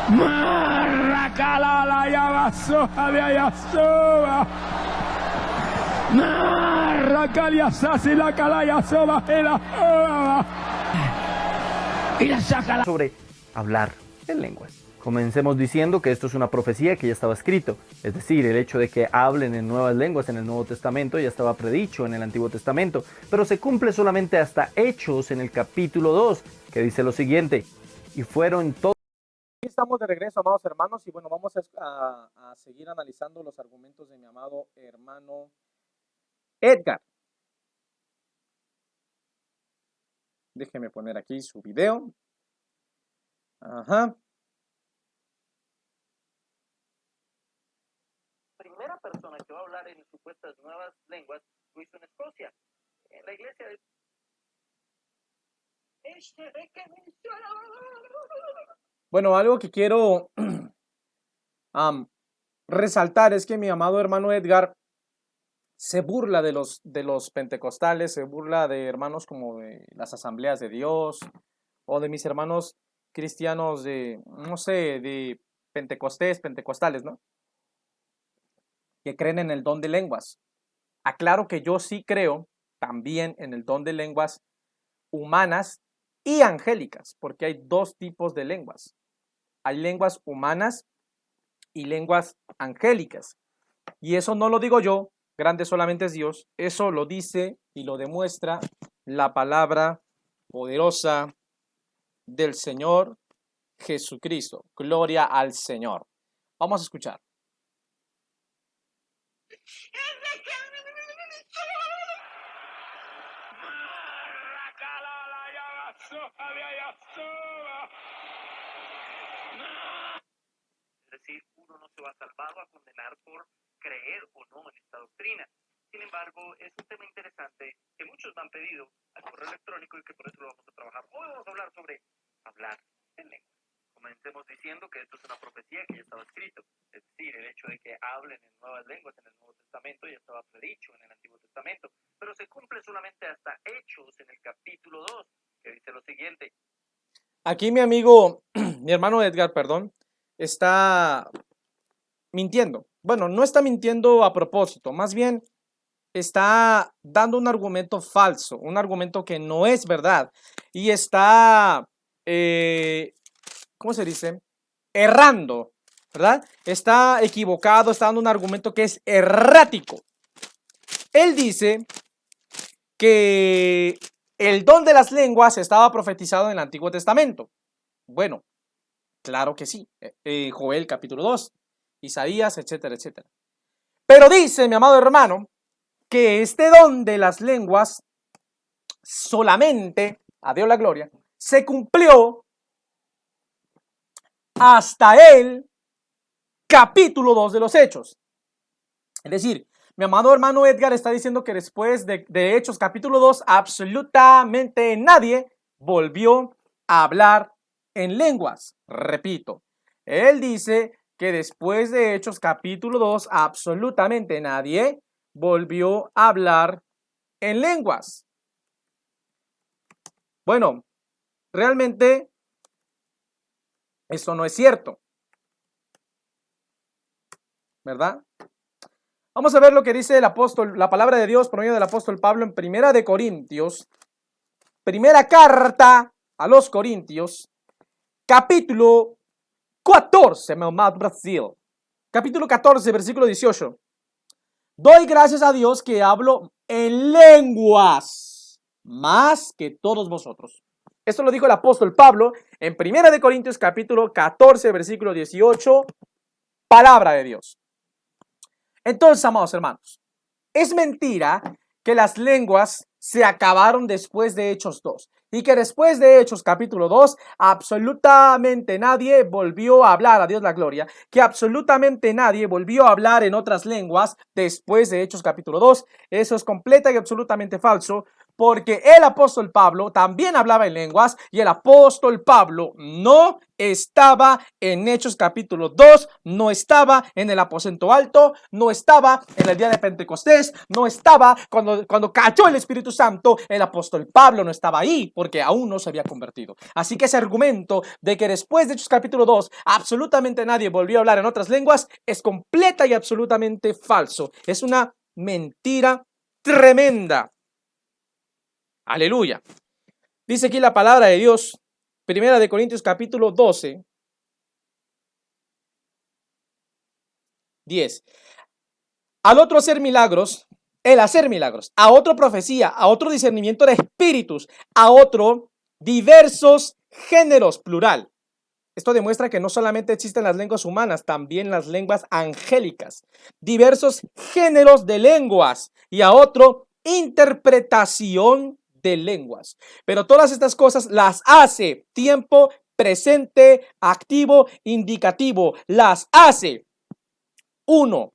Marracalala yabasoja de ayasoba. Marracaliasasi la calayasoba y la y la saca sobre hablar en lenguas. Comencemos diciendo que esto es una profecía que ya estaba escrito, es decir, el hecho de que hablen en nuevas lenguas en el Nuevo Testamento ya estaba predicho en el Antiguo Testamento, pero se cumple solamente hasta Hechos en el capítulo 2, que dice lo siguiente: y fueron todos. Estamos de regreso, amados hermanos, y bueno, vamos a seguir analizando los argumentos de mi amado hermano Edgar. Déjeme poner aquí su video. Ajá. Primera persona que va a hablar en supuestas nuevas lenguas lo hizo en Escocia, en la iglesia de... Bueno, algo que quiero resaltar es que mi amado hermano Edgar se burla de los pentecostales, se burla de hermanos como de las asambleas de Dios o de mis hermanos cristianos de, no sé, de pentecostales, ¿no? Que creen en el don de lenguas. Aclaro que yo sí creo también en el don de lenguas humanas y angélicas, porque hay dos tipos de lenguas. Hay lenguas humanas y lenguas angélicas. Y eso no lo digo yo, grande solamente es Dios, eso lo dice y lo demuestra la palabra poderosa del Señor Jesucristo. Gloria al Señor. Vamos a escuchar. Es decir, uno no se va salvado a condenar por creer o no en esta doctrina. Sin embargo, es un tema interesante que muchos me han pedido al correo electrónico y que por eso lo vamos a trabajar. Hoy vamos a hablar sobre hablar en lengua. Comencemos diciendo que esto es una profecía que ya estaba escrito. Es decir, el hecho de que hablen en nuevas lenguas en el Nuevo Testamento ya estaba predicho en el Antiguo Testamento. Pero se cumple solamente hasta Hechos en el capítulo 2, que dice lo siguiente. Aquí mi amigo, mi hermano Edgar, perdón, está mintiendo. Bueno, no está mintiendo a propósito, más bien está dando un argumento falso, un argumento que no es verdad y está, ¿cómo se dice? Errando, ¿verdad? Está equivocado, está dando un argumento que es errático. Él dice que el don de las lenguas estaba profetizado en el Antiguo Testamento. Bueno, claro que sí. Joel capítulo 2, Isaías, etcétera, etcétera. Pero dice, mi amado hermano, que este don de las lenguas solamente, a Dios la gloria, se cumplió hasta el capítulo 2 de los Hechos. Es decir, mi amado hermano Edgar está diciendo que después de Hechos capítulo 2, absolutamente nadie volvió a hablar en lenguas. Repito, él dice que después de Hechos capítulo 2, absolutamente nadie volvió a hablar en lenguas. Bueno, realmente eso no es cierto, ¿verdad? Vamos a ver lo que dice el apóstol, la palabra de Dios por medio del apóstol Pablo en Primera de Corintios, primera carta a los Corintios, capítulo 14, meu amado Brasil. Capítulo 14, versículo 18. Doy gracias a Dios que hablo en lenguas más que todos vosotros. Esto lo dijo el apóstol Pablo en Primera de Corintios capítulo 14, versículo 18, palabra de Dios. Entonces, amados hermanos, es mentira que las lenguas se acabaron después de Hechos 2 y que después de Hechos capítulo 2 absolutamente nadie volvió a hablar, a Dios la gloria, que absolutamente nadie volvió a hablar en otras lenguas después de Hechos capítulo 2. Eso es completa y absolutamente falso. porque el apóstol Pablo también hablaba en lenguas y el apóstol Pablo no estaba en Hechos capítulo 2, no estaba en el aposento alto, no estaba en el día de Pentecostés, no estaba cuando cayó el Espíritu Santo. El apóstol Pablo no estaba ahí porque aún no se había convertido. Así que ese argumento de que después de Hechos capítulo 2 absolutamente nadie volvió a hablar en otras lenguas es completa y absolutamente falso. Es una mentira tremenda. Aleluya. Dice aquí la palabra de Dios, Primera de Corintios capítulo 12, 10. Al otro hacer milagros, el hacer milagros, a otro profecía, a otro discernimiento de espíritus, a otro diversos géneros, plural. Esto demuestra que no solamente existen las lenguas humanas, también las lenguas angélicas. Diversos géneros de lenguas y a otro interpretación de lenguas. Pero todas estas cosas las hace tiempo presente, activo, indicativo. Las hace uno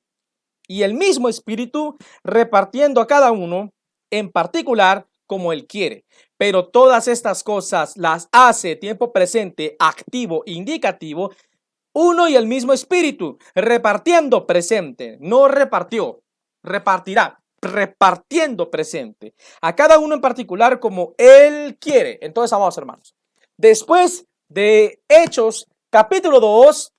y el mismo Espíritu, repartiendo a cada uno en particular como Él quiere. Pero todas estas cosas las hace tiempo presente, activo, indicativo, uno y el mismo Espíritu, repartiendo presente, no repartió, repartirá, repartiendo presente, a cada uno en particular como Él quiere. Entonces, amados hermanos, después de Hechos capítulo 2,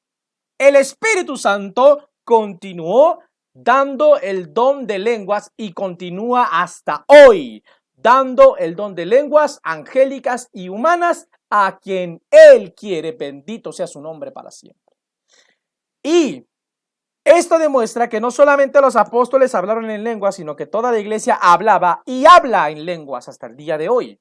el Espíritu Santo continuó dando el don de lenguas y continúa hasta hoy dando el don de lenguas angélicas y humanas a quien Él quiere. Bendito sea su nombre para siempre. Y esto demuestra que no solamente los apóstoles hablaron en lenguas, sino que toda la iglesia hablaba y habla en lenguas hasta el día de hoy.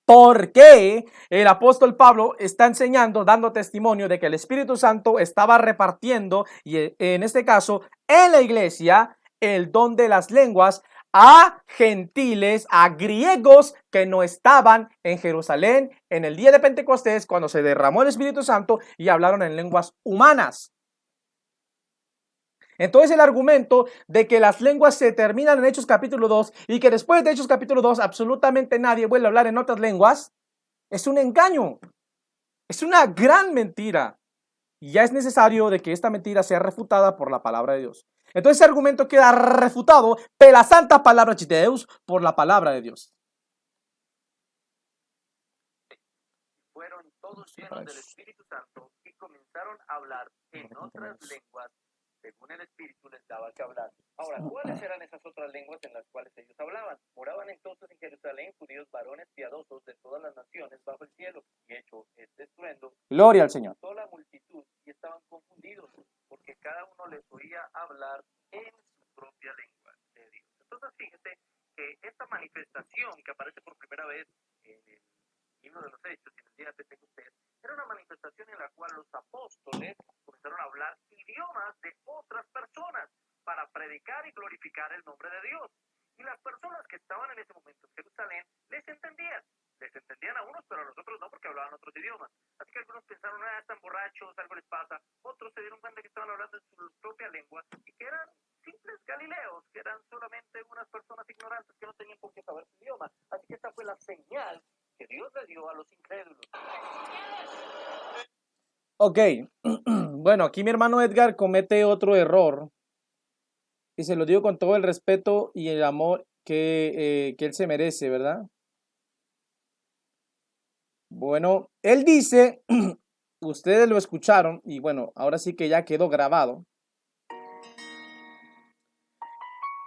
Porque el apóstol Pablo está enseñando, dando testimonio de que el Espíritu Santo estaba repartiendo, y en este caso, en la iglesia, el don de las lenguas a gentiles, a griegos que no estaban en Jerusalén en el día de Pentecostés, cuando se derramó el Espíritu Santo y hablaron en lenguas humanas. Entonces el argumento de que las lenguas se terminan en Hechos capítulo 2 y que después de Hechos capítulo 2 absolutamente nadie vuelve a hablar en otras lenguas es un engaño, es una gran mentira. Y ya es necesario de que esta mentira sea refutada por la palabra de Dios. Entonces ese argumento queda refutado por la santa palabra de Deus, por la palabra de Dios. Fueron todos llenos del Espíritu Santo y comenzaron a hablar en otras lenguas según el Espíritu les daba que hablar. Ahora, ¿cuáles eran esas otras lenguas en las cuales ellos hablaban? Moraban entonces en Jerusalén judíos varones piadosos de todas las naciones bajo el cielo, y hecho este estruendo, Gloria al Señor. toda la multitud, y estaban confundidos, porque cada uno les oía hablar en su propia lengua de Dios. Entonces, fíjese que esta manifestación que aparece por primera vez en el libro de los Hechos y en el día de Pentecostés, era una manifestación en la cual los apóstoles comenzaron a hablar idiomas de otras personas para predicar y glorificar el nombre de Dios. Y las personas que estaban en ese momento en Jerusalén les entendían a unos, pero a los otros no, porque hablaban otros idiomas. Así que algunos pensaron, están borrachos, algo les pasa. Otros se dieron cuenta que estaban hablando en su propia lengua y que eran simples galileos, que eran solamente unas personas ignorantes que no tenían por qué saber su idioma. Así que esta fue la señal que Dios le dio a los incrédulos. Ok, bueno, aquí mi hermano Edgar comete otro error y se lo digo con todo el respeto y el amor que él se merece, ¿verdad? Bueno, él dice, ustedes lo escucharon y bueno, ahora sí que ya quedó grabado.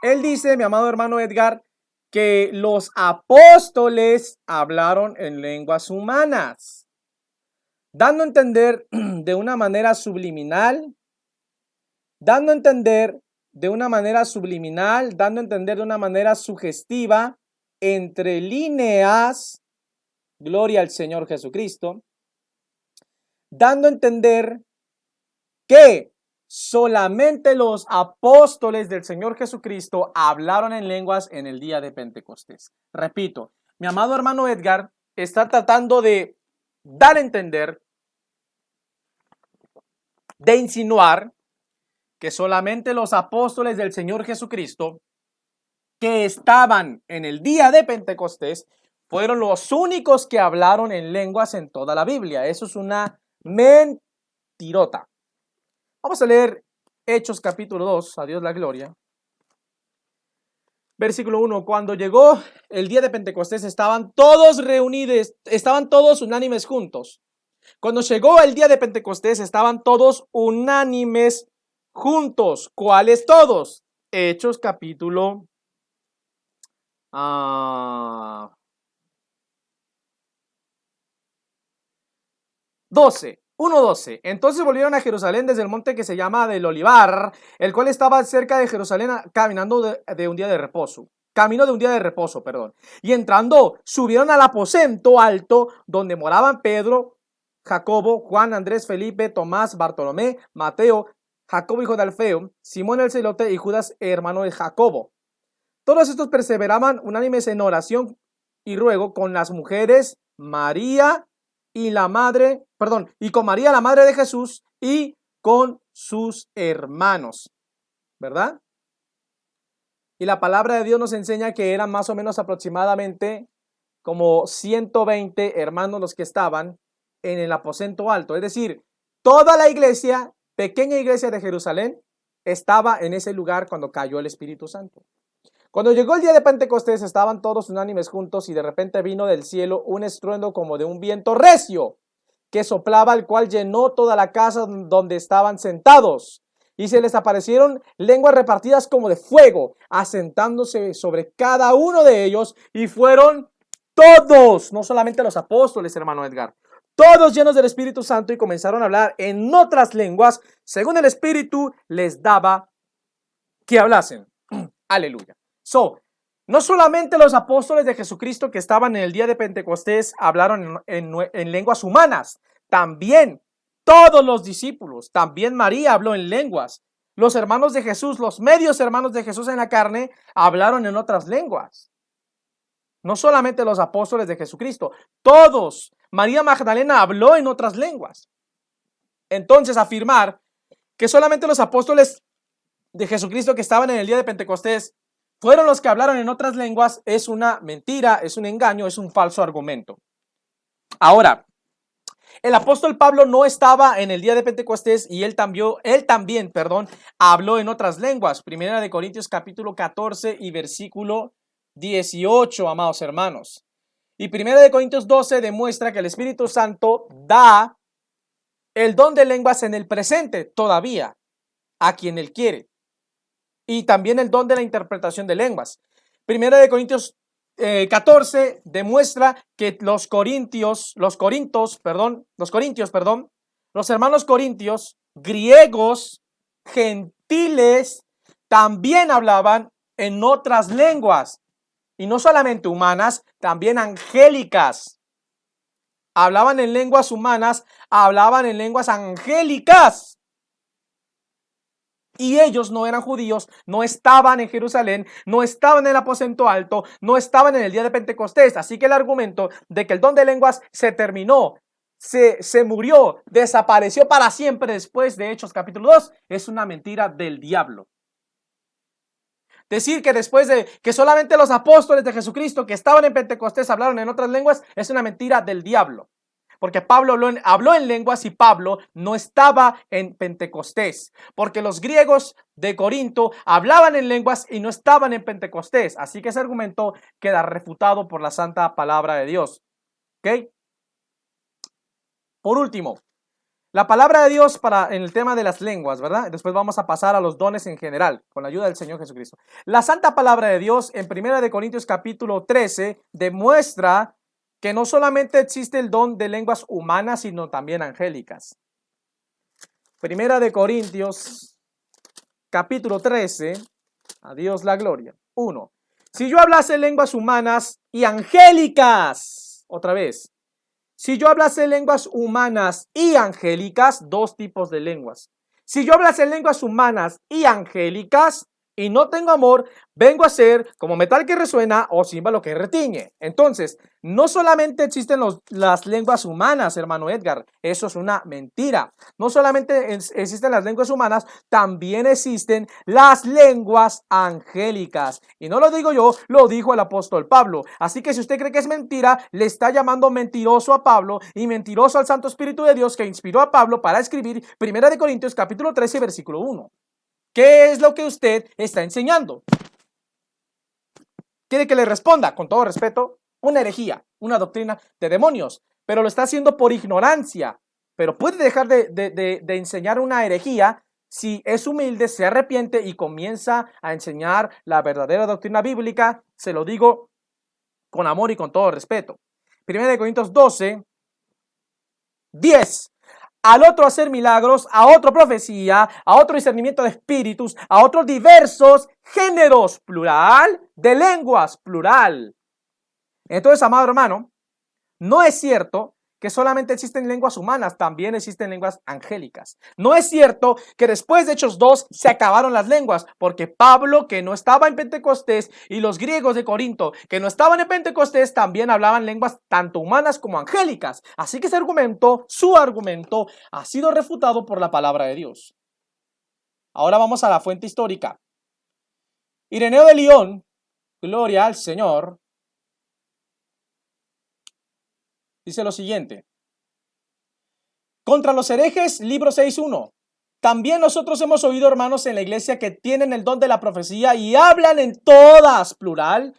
Él dice, mi amado hermano Edgar, que los apóstoles hablaron en lenguas humanas, dando a entender de una manera subliminal, dando a entender de una manera sugestiva, entre líneas, gloria al Señor Jesucristo, dando a entender que solamente los apóstoles del Señor Jesucristo hablaron en lenguas en el día de Pentecostés. Repito, mi amado hermano Edgar está tratando de dar a entender, de insinuar que solamente los apóstoles del Señor Jesucristo que estaban en el día de Pentecostés fueron los únicos que hablaron en lenguas en toda la Biblia. Eso es una mentirota. Vamos a leer Hechos capítulo 2, a Dios la gloria. Versículo 1, cuando llegó el día de Pentecostés estaban todos reunidos, estaban todos unánimes juntos. Cuando llegó el día de Pentecostés estaban todos unánimes juntos. ¿Cuáles todos? Hechos capítulo 12. 1:12. Entonces volvieron a Jerusalén desde el monte que se llama del Olivar, el cual estaba cerca de Jerusalén, caminando de un día de reposo. Camino de un día de reposo, perdón. Y entrando, subieron al aposento alto donde moraban Pedro, Jacobo, Juan, Andrés, Felipe, Tomás, Bartolomé, Mateo, Jacobo hijo de Alfeo, Simón el celote y Judas hermano de Jacobo. Todos estos perseveraban unánimes en oración y ruego con las mujeres, María y la madre, perdón, y con María la madre de Jesús y con sus hermanos, ¿verdad? Y la palabra de Dios nos enseña que eran más o menos aproximadamente como 120 hermanos los que estaban en el aposento alto. Es decir, toda la iglesia, pequeña iglesia de Jerusalén, estaba en ese lugar cuando cayó el Espíritu Santo. Cuando llegó el día de Pentecostés estaban todos unánimes juntos y de repente vino del cielo un estruendo como de un viento recio que soplaba, el cual llenó toda la casa donde estaban sentados. Y se les aparecieron lenguas repartidas como de fuego, asentándose sobre cada uno de ellos, y fueron todos, no solamente los apóstoles, hermano Edgar, todos llenos del Espíritu Santo y comenzaron a hablar en otras lenguas, según el Espíritu les daba que hablasen. Aleluya. No solamente los apóstoles de Jesucristo que estaban en el día de Pentecostés hablaron en lenguas humanas, también todos los discípulos, también María habló en lenguas. Los hermanos de Jesús, los medios hermanos de Jesús en la carne, hablaron en otras lenguas. No solamente los apóstoles de Jesucristo, todos. María Magdalena habló en otras lenguas. Entonces, afirmar que solamente los apóstoles de Jesucristo que estaban en el día de Pentecostés fueron los que hablaron en otras lenguas es una mentira, es un engaño, es un falso argumento. Ahora, el apóstol Pablo no estaba en el día de Pentecostés y él también, habló en otras lenguas. Primera de Corintios capítulo 14 y versículo 18, amados hermanos. Y Primera de Corintios 12 demuestra que el Espíritu Santo da el don de lenguas en el presente todavía a quien él quiere. Y también el don de la interpretación de lenguas. Primera de Corintios 14 demuestra que los hermanos corintios, griegos, gentiles, también hablaban en otras lenguas. Y no solamente humanas, también angélicas. Hablaban en lenguas humanas, hablaban en lenguas angélicas. Y ellos no eran judíos, no estaban en Jerusalén, no estaban en el aposento alto, no estaban en el día de Pentecostés. Así que el argumento de que el don de lenguas se terminó, se murió, desapareció para siempre después de Hechos capítulo 2, es una mentira del diablo. Decir que después de que solamente los apóstoles de Jesucristo que estaban en Pentecostés hablaron en otras lenguas es una mentira del diablo. Porque Pablo habló en lenguas y Pablo no estaba en Pentecostés. Porque los griegos de Corinto hablaban en lenguas y no estaban en Pentecostés. Así que ese argumento queda refutado por la santa palabra de Dios. ¿Ok? Por último, la palabra de Dios en el tema de las lenguas, ¿verdad? Después vamos a pasar a los dones en general, con la ayuda del Señor Jesucristo. La santa palabra de Dios en 1 Corintios capítulo 13 demuestra que no solamente existe el don de lenguas humanas, sino también angélicas. 1 Corintios capítulo 13, a Dios la gloria. 1. Si yo hablase lenguas humanas y angélicas, otra vez, si yo hablase lenguas humanas y angélicas, dos tipos de lenguas. Si yo hablase lenguas humanas y angélicas y no tengo amor, vengo a ser como metal que resuena o címbalo que retiñe. Entonces, no solamente existen las lenguas humanas, hermano Edgar, eso es una mentira. No solamente existen las lenguas humanas, también existen las lenguas angélicas. Y no lo digo yo, lo dijo el apóstol Pablo. Así que si usted cree que es mentira, le está llamando mentiroso a Pablo y mentiroso al Santo Espíritu de Dios que inspiró a Pablo para escribir 1 Corintios capítulo 13, versículo 1. ¿Qué es lo que usted está enseñando? ¿Quiere que le responda? Con todo respeto, una herejía, una doctrina de demonios, pero lo está haciendo por ignorancia. Pero puede dejar de enseñar una herejía si es humilde, se arrepiente y comienza a enseñar la verdadera doctrina bíblica. Se lo digo con amor y con todo respeto. 1 Corintios 12, 10. Al otro hacer milagros, a otro profecía, a otro discernimiento de espíritus, a otros diversos géneros, plural, de lenguas, plural. Entonces, amado hermano, no es cierto que solamente existen lenguas humanas, también existen lenguas angélicas. No es cierto que después de Hechos 2 se acabaron las lenguas, porque Pablo, que no estaba en Pentecostés, y los griegos de Corinto, que no estaban en Pentecostés, también hablaban lenguas tanto humanas como angélicas. Así que ese argumento, su argumento, ha sido refutado por la palabra de Dios. Ahora vamos a la fuente histórica. Ireneo de Lyon, gloria al Señor, dice lo siguiente: contra los herejes, libro 6:1. También nosotros hemos oído, hermanos, en la iglesia que tienen el don de la profecía y hablan en todas, plural,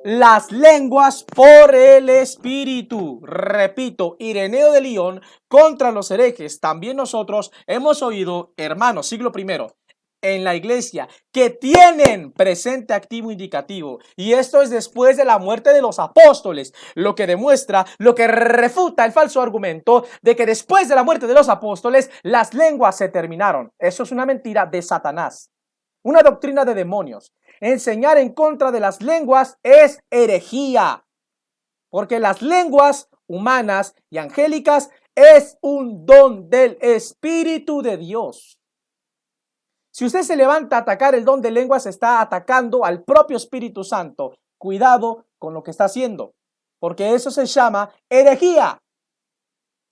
las lenguas por el Espíritu. Repito, Ireneo de Lyon, contra los herejes. También nosotros hemos oído, hermanos, siglo primero, en la iglesia que tienen presente activo indicativo, y esto es después de la muerte de los apóstoles, lo que demuestra, lo que refuta el falso argumento de que después de la muerte de los apóstoles las lenguas se terminaron. Eso es una mentira de Satanás, una doctrina de demonios. Enseñar en contra de las lenguas es herejía, porque las lenguas humanas y angélicas es un don del Espíritu de Dios. Si usted se levanta a atacar el don de lenguas, está atacando al propio Espíritu Santo. Cuidado con lo que está haciendo, porque eso se llama herejía.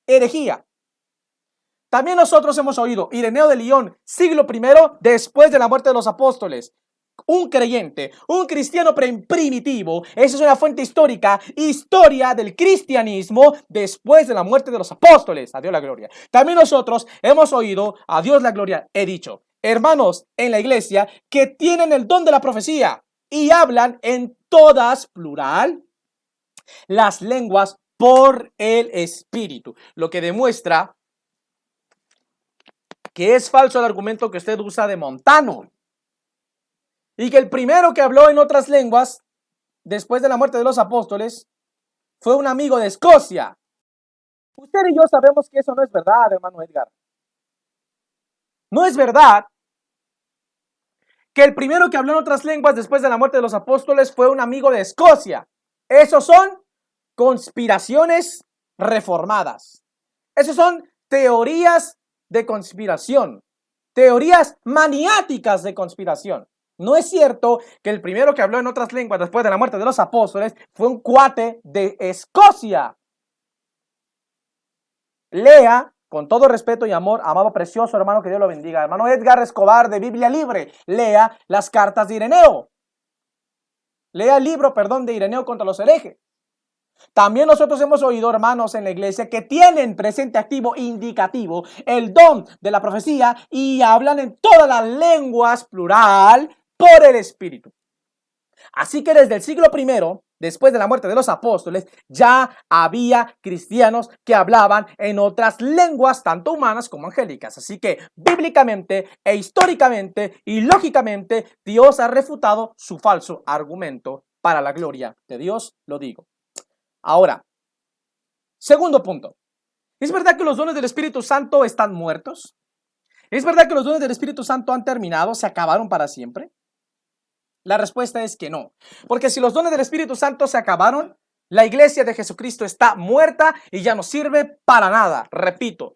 Herejía. También nosotros hemos oído Ireneo de Lyon, siglo primero, después de la muerte de los apóstoles. Un creyente, un cristiano primitivo, esa es una fuente histórica, historia del cristianismo después de la muerte de los apóstoles. A Dios la gloria. También nosotros hemos oído, a Dios la gloria, he dicho, hermanos en la iglesia que tienen el don de la profecía y hablan en todas, plural, las lenguas por el Espíritu, lo que demuestra que es falso el argumento que usted usa de Montano, y que el primero que habló en otras lenguas después de la muerte de los apóstoles fue un amigo de Escocia. Usted y yo sabemos que eso no es verdad, hermano Edgar. No es verdad que el primero que habló en otras lenguas después de la muerte de los apóstoles fue un amigo de Escocia. Esos son conspiraciones reformadas. Esos son teorías de conspiración, teorías maniáticas de conspiración. No es cierto que el primero que habló en otras lenguas después de la muerte de los apóstoles fue un cuate de Escocia. Lea, con todo respeto y amor, amado precioso hermano, que Dios lo bendiga, hermano Edgar Escobar de Biblia Libre, lea las cartas de Ireneo. Lea el libro, de Ireneo contra los herejes. También nosotros hemos oído, hermanos, en la iglesia que tienen presente activo indicativo el don de la profecía y hablan en todas las lenguas, plural, por el Espíritu. Así que desde el siglo I, después de la muerte de los apóstoles, ya había cristianos que hablaban en otras lenguas, tanto humanas como angélicas. Así que bíblicamente e históricamente y lógicamente, Dios ha refutado su falso argumento. Para la gloria de Dios, lo digo. Ahora, segundo punto. ¿Es verdad que los dones del Espíritu Santo están muertos? ¿Es verdad que los dones del Espíritu Santo han terminado, se acabaron para siempre? La respuesta es que no. Porque si los dones del Espíritu Santo se acabaron, la iglesia de Jesucristo está muerta y ya no sirve para nada. Repito.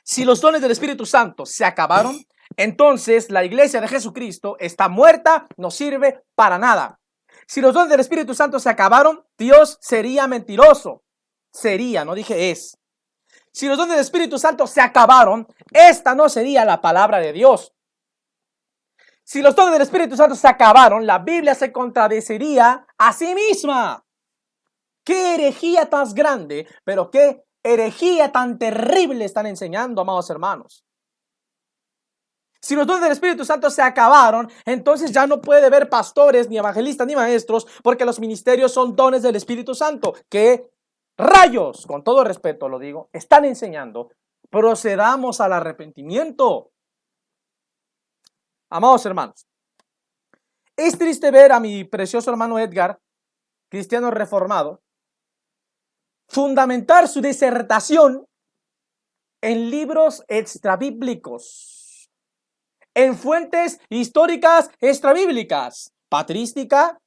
Si los dones del Espíritu Santo se acabaron, entonces la iglesia de Jesucristo está muerta, no sirve para nada. Si los dones del Espíritu Santo se acabaron, Dios sería mentiroso. Sería, no dije es. Si los dones del Espíritu Santo se acabaron, esta no sería la palabra de Dios. Si los dones del Espíritu Santo se acabaron, la Biblia se contradeciría a sí misma. ¡Qué herejía tan grande! Pero qué herejía tan terrible están enseñando, amados hermanos. Si los dones del Espíritu Santo se acabaron, entonces ya no puede haber pastores, ni evangelistas, ni maestros, porque los ministerios son dones del Espíritu Santo. ¿Qué rayos, con todo respeto lo digo, están enseñando? Procedamos al arrepentimiento. Amados hermanos, es triste ver a mi precioso hermano Edgar, cristiano reformado, fundamentar su disertación en libros extrabíblicos, en fuentes históricas extrabíblicas, patrística,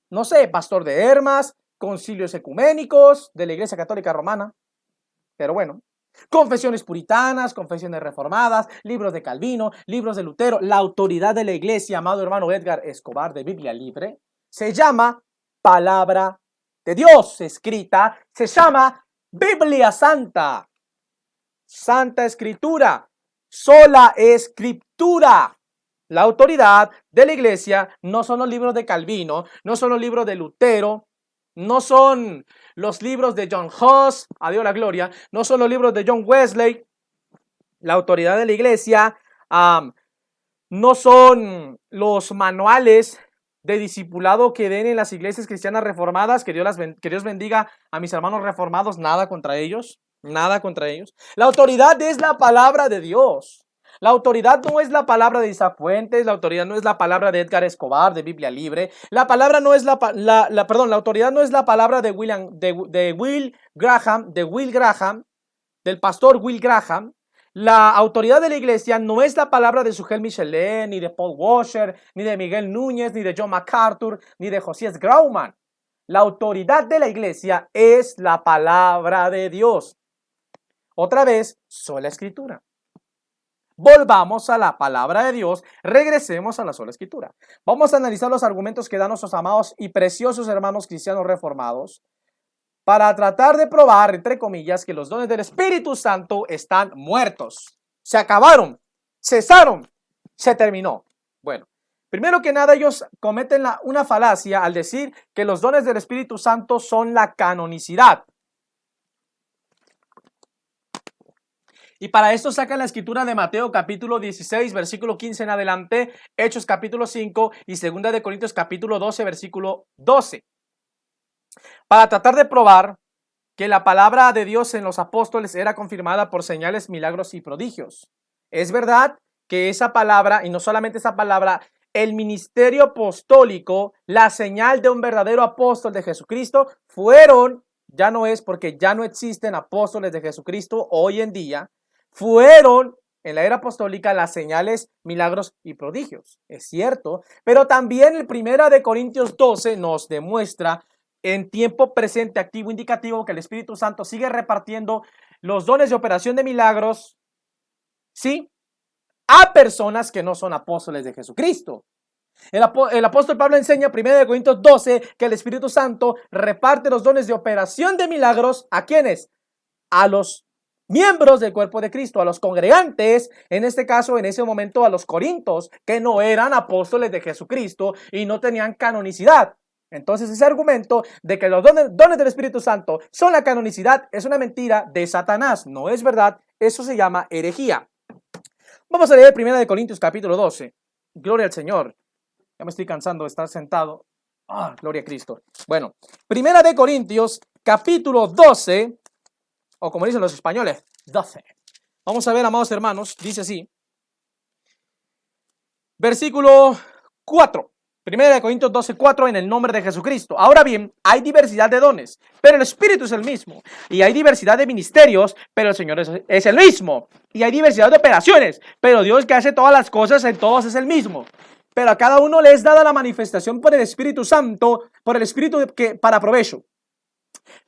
no sé, Pastor de Hermas, concilios ecuménicos de la Iglesia Católica Romana, pero bueno, confesiones puritanas, confesiones reformadas, libros de Calvino, libros de Lutero. La autoridad de la iglesia, amado hermano Edgar Escobar de Biblia Libre, se llama Palabra de Dios escrita, se llama Biblia Santa, Santa Escritura, sola Escritura. La autoridad de la iglesia no son los libros de Calvino, no son los libros de Lutero, no son los libros de John Huss, a Dios la gloria, no son los libros de John Wesley. La autoridad de la iglesia no son los manuales de discipulado que den en las iglesias cristianas reformadas. Que Dios bendiga a mis hermanos reformados, nada contra ellos, nada contra ellos. La autoridad es la palabra de Dios. La autoridad no es la palabra de Isaac Fuentes, la autoridad no es la palabra de Edgar Escobar de Biblia Libre, la palabra no es la autoridad no es la palabra de Will Graham, del pastor Will Graham. La autoridad de la iglesia no es la palabra de Sugel Michelin, ni de Paul Washer, ni de Miguel Núñez, ni de John MacArthur, ni de Josías Grauman. La autoridad de la iglesia es la palabra de Dios. Otra vez, sola escritura. Volvamos a la palabra de Dios, regresemos a la sola escritura. Vamos a analizar los argumentos que dan nuestros amados y preciosos hermanos cristianos reformados para tratar de probar, entre comillas, que los dones del Espíritu Santo están muertos. Se acabaron, cesaron, se terminó. Bueno, primero que nada ellos cometen una falacia al decir que los dones del Espíritu Santo son la canonicidad. Y para esto sacan la escritura de Mateo capítulo 16, versículo 15 en adelante, Hechos capítulo 5 y 2 de Corintios capítulo 12, versículo 12. Para tratar de probar que la palabra de Dios en los apóstoles era confirmada por señales, milagros y prodigios. Es verdad que esa palabra, y no solamente esa palabra, el ministerio apostólico, la señal de un verdadero apóstol de Jesucristo, fueron, ya no es porque ya no existen apóstoles de Jesucristo hoy en día, fueron en la era apostólica las señales, milagros y prodigios. Es cierto, pero también el 1 de Corintios 12 nos demuestra en tiempo presente, activo, indicativo, que el Espíritu Santo sigue repartiendo los dones de operación de milagros, ¿sí?, a personas que no son apóstoles de Jesucristo. El apóstol Pablo enseña en 1 de Corintios 12 que el Espíritu Santo reparte los dones de operación de milagros. ¿A quiénes? A los miembros del cuerpo de Cristo, a los congregantes, en este caso, en ese momento, a los corintios, que no eran apóstoles de Jesucristo y no tenían canonicidad. Entonces ese argumento de que los dones del Espíritu Santo son la canonicidad es una mentira de Satanás, no es verdad, eso se llama herejía. Vamos a leer 1 de Corintios capítulo 12, gloria al Señor, ya me estoy cansando de estar sentado, gloria a Cristo. Bueno, 1 de Corintios capítulo 12, o como dicen los españoles, 12. Vamos a ver, amados hermanos, dice así, versículo 4. 1 de Corintios 12, 4, en el nombre de Jesucristo. Ahora bien, hay diversidad de dones, pero el Espíritu es el mismo. Y hay diversidad de ministerios, pero el Señor es el mismo. Y hay diversidad de operaciones, pero Dios que hace todas las cosas en todos es el mismo. Pero a cada uno le es dada la manifestación por el Espíritu Santo, por el Espíritu para provecho.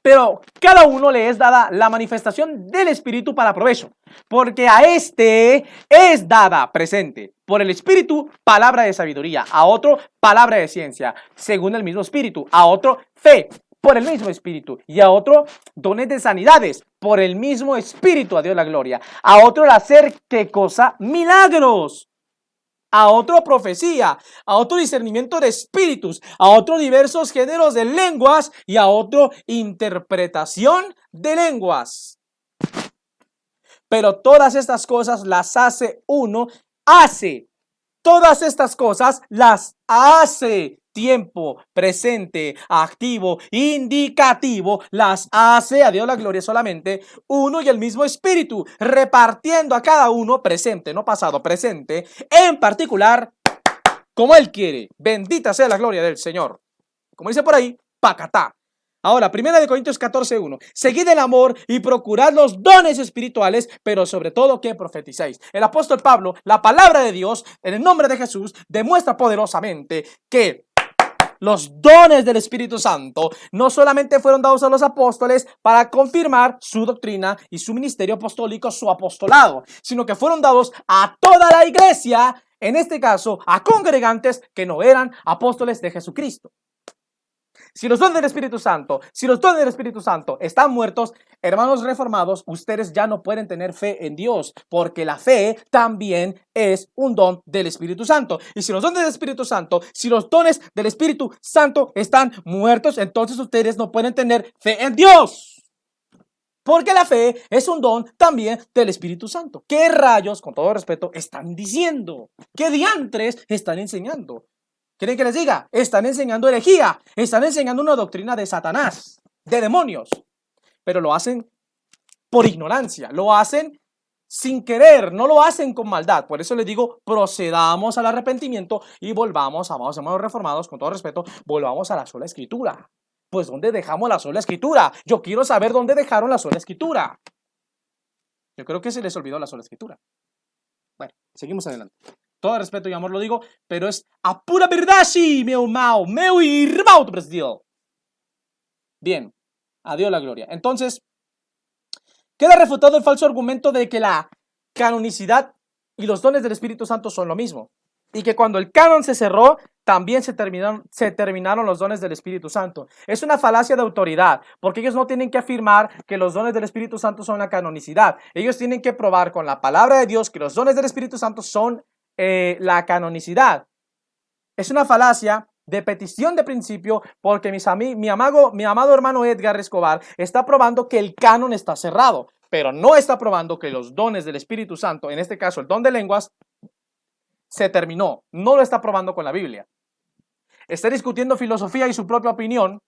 Pero cada uno le es dada la manifestación del Espíritu para provecho, porque a este es dada presente por el Espíritu palabra de sabiduría, a otro palabra de ciencia, según el mismo Espíritu, a otro fe por el mismo Espíritu, y a otro dones de sanidades por el mismo Espíritu, a Dios la gloria, a otro el hacer, ¿qué cosa? Milagros, a otro profecía, a otro discernimiento de espíritus, a otro diversos géneros de lenguas y a otro interpretación de lenguas. Pero todas estas cosas las hace uno, todas estas cosas las hace. Tiempo, presente, activo, indicativo, las hace, a Dios la gloria, solamente uno y el mismo Espíritu, repartiendo a cada uno, presente, no pasado, presente, en particular, como Él quiere. Bendita sea la gloria del Señor. Como dice por ahí, pacatá. Ahora, 1 Corintios 14:1. Seguid el amor y procurad los dones espirituales, pero sobre todo que profeticéis. El apóstol Pablo, la palabra de Dios, en el nombre de Jesús, demuestra poderosamente que los dones del Espíritu Santo no solamente fueron dados a los apóstoles para confirmar su doctrina y su ministerio apostólico, su apostolado, sino que fueron dados a toda la iglesia, en este caso a congregantes que no eran apóstoles de Jesucristo. Si los dones del Espíritu Santo están muertos, hermanos reformados, ustedes ya no pueden tener fe en Dios, porque la fe también es un don del Espíritu Santo. Y si los dones del Espíritu Santo, si los dones del Espíritu Santo están muertos, entonces ustedes no pueden tener fe en Dios. Porque la fe es un don también del Espíritu Santo. ¿Qué rayos, con todo respeto, están diciendo? ¿Qué diantres están enseñando? ¿Quieren que les diga? Están enseñando herejía, están enseñando una doctrina de Satanás, de demonios, pero lo hacen por ignorancia, lo hacen sin querer, no lo hacen con maldad. Por eso les digo, procedamos al arrepentimiento y volvamos, amados hermanos reformados, con todo respeto, volvamos a la sola Escritura. Pues, ¿dónde dejamos la sola Escritura? Yo quiero saber dónde dejaron la sola Escritura. Yo creo que se les olvidó la sola Escritura. Bueno, seguimos adelante. Todo respeto y amor lo digo, pero es a pura verdad, sí, meu irmão do Brasil. Bien, a Dios la gloria. Entonces, queda refutado el falso argumento de que la canonicidad y los dones del Espíritu Santo son lo mismo. Y que cuando el canon se cerró, también se terminaron los dones del Espíritu Santo. Es una falacia de autoridad, porque ellos no tienen que afirmar que los dones del Espíritu Santo son la canonicidad. Ellos tienen que probar con la palabra de Dios que los dones del Espíritu Santo son la canonicidad. Es una falacia de petición de principio, porque mi amado hermano Edgar Escobar está probando que el canon está cerrado, pero no está probando que los dones del Espíritu Santo, en este caso el don de lenguas, se terminó. No lo está probando con la Biblia. Está discutiendo filosofía y su propia opinión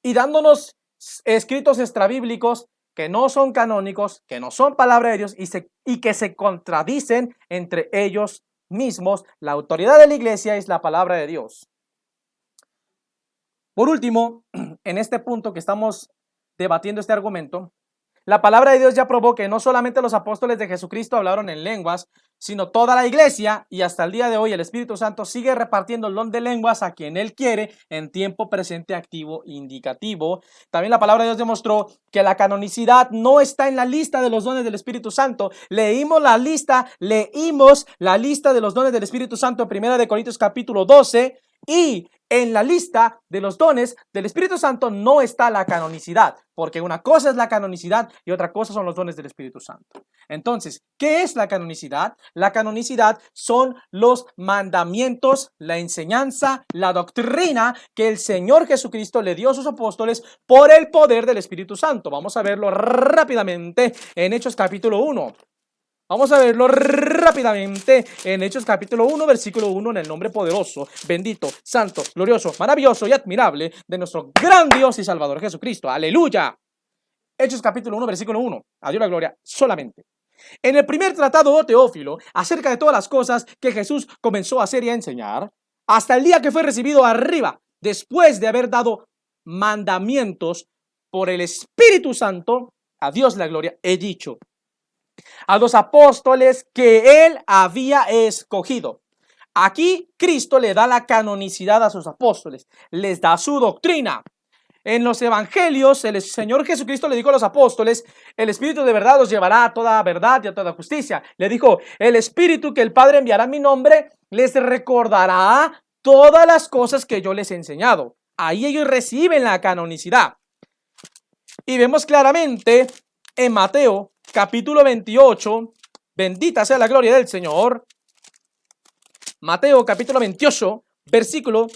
y dándonos escritos extrabíblicos que no son canónicos, que no son palabra de Dios y que se contradicen entre ellos mismos. La autoridad de la iglesia es la palabra de Dios. Por último, en este punto que estamos debatiendo este argumento, la palabra de Dios ya probó que no solamente los apóstoles de Jesucristo hablaron en lenguas, sino toda la iglesia, y hasta el día de hoy el Espíritu Santo sigue repartiendo el don de lenguas a quien Él quiere en tiempo presente, activo, indicativo. También la palabra de Dios demostró que la canonicidad no está en la lista de los dones del Espíritu Santo. Leímos la lista de los dones del Espíritu Santo en 1 Corintios capítulo 12, y en la lista de los dones del Espíritu Santo no está la canonicidad, porque una cosa es la canonicidad y otra cosa son los dones del Espíritu Santo. Entonces, ¿qué es la canonicidad? La canonicidad son los mandamientos, la enseñanza, la doctrina que el Señor Jesucristo le dio a sus apóstoles por el poder del Espíritu Santo. Vamos a verlo rápidamente en Hechos capítulo 1. Vamos a verlo rápidamente en Hechos capítulo 1, versículo 1, en el nombre poderoso, bendito, santo, glorioso, maravilloso y admirable de nuestro gran Dios y Salvador Jesucristo. ¡Aleluya! Hechos capítulo 1, versículo 1. A Dios la gloria solamente. En el primer tratado, oh Teófilo, acerca de todas las cosas que Jesús comenzó a hacer y a enseñar, hasta el día que fue recibido arriba, después de haber dado mandamientos por el Espíritu Santo, a Dios la gloria, he dicho a los apóstoles que Él había escogido. Aquí Cristo le da la canonicidad a sus apóstoles, les da su doctrina. En los evangelios, el Señor Jesucristo le dijo a los apóstoles, el Espíritu de verdad os llevará a toda verdad y a toda justicia. Le dijo, el Espíritu que el Padre enviará en mi nombre les recordará todas las cosas que yo les he enseñado. Ahí ellos reciben la canonicidad. Y vemos claramente en Mateo capítulo 28, bendita sea la gloria del Señor. Mateo capítulo 28, versículo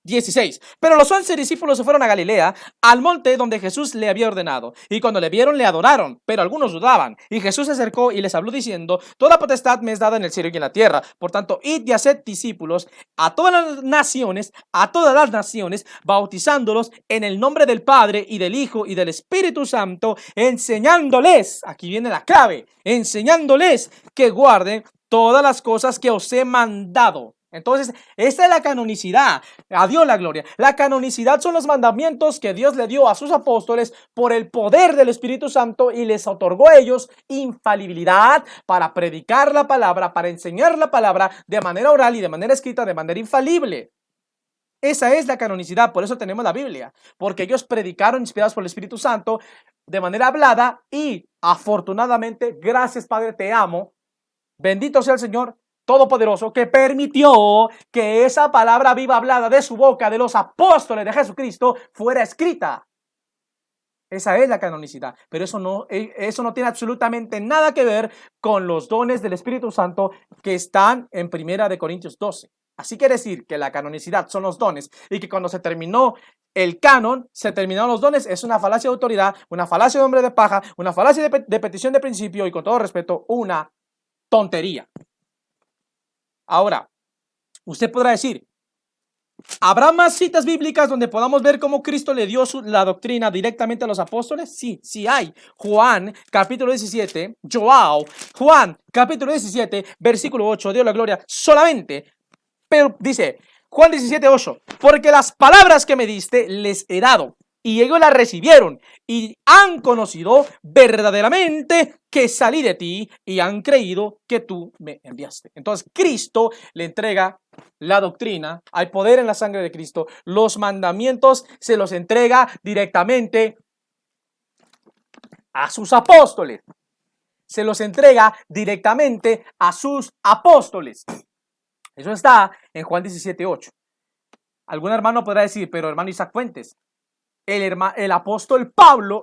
16. Pero los 11 discípulos se fueron a Galilea, al monte donde Jesús le había ordenado. Y cuando le vieron, le adoraron, pero algunos dudaban. Y Jesús se acercó y les habló diciendo, toda potestad me es dada en el cielo y en la tierra. Por tanto, id y haced discípulos a todas las naciones, bautizándolos en el nombre del Padre y del Hijo y del Espíritu Santo, enseñándoles, aquí viene la clave, enseñándoles que guarden todas las cosas que os he mandado. Entonces, esta es la canonicidad. A Dios la gloria. La canonicidad son los mandamientos que Dios le dio a sus apóstoles por el poder del Espíritu Santo y les otorgó a ellos infalibilidad para predicar la palabra, para enseñar la palabra de manera oral y de manera escrita, de manera infalible. Esa es la canonicidad, por eso tenemos la Biblia, porque ellos predicaron inspirados por el Espíritu Santo de manera hablada y afortunadamente, gracias Padre, te amo, bendito sea el Señor Todopoderoso, que permitió que esa palabra viva hablada de su boca, de los apóstoles de Jesucristo, fuera escrita. Esa es la canonicidad, pero eso no tiene absolutamente nada que ver con los dones del Espíritu Santo que están en 1 Corintios 12. Así quiere decir que la canonicidad son los dones y que cuando se terminó el canon, se terminaron los dones, es una falacia de autoridad, una falacia de hombre de paja, una falacia de petición de principio y, con todo respeto, una tontería. Ahora, usted podrá decir, ¿habrá más citas bíblicas donde podamos ver cómo Cristo le dio la doctrina directamente a los apóstoles? Sí, sí hay. Juan, capítulo 17, Juan, capítulo 17, versículo 8, Dios la gloria, solamente. Pero dice, Juan 17, 8, porque las palabras que me diste les he dado, y ellos las recibieron, y han conocido verdaderamente que salí de ti, y han creído que tú me enviaste. Entonces Cristo le entrega la doctrina, hay poder en la sangre de Cristo, los mandamientos se los entrega directamente a sus apóstoles. Se los entrega directamente a sus apóstoles. Eso está en Juan 17, 8. Algún hermano podrá decir, pero hermano Isaac Fuentes, el apóstol Pablo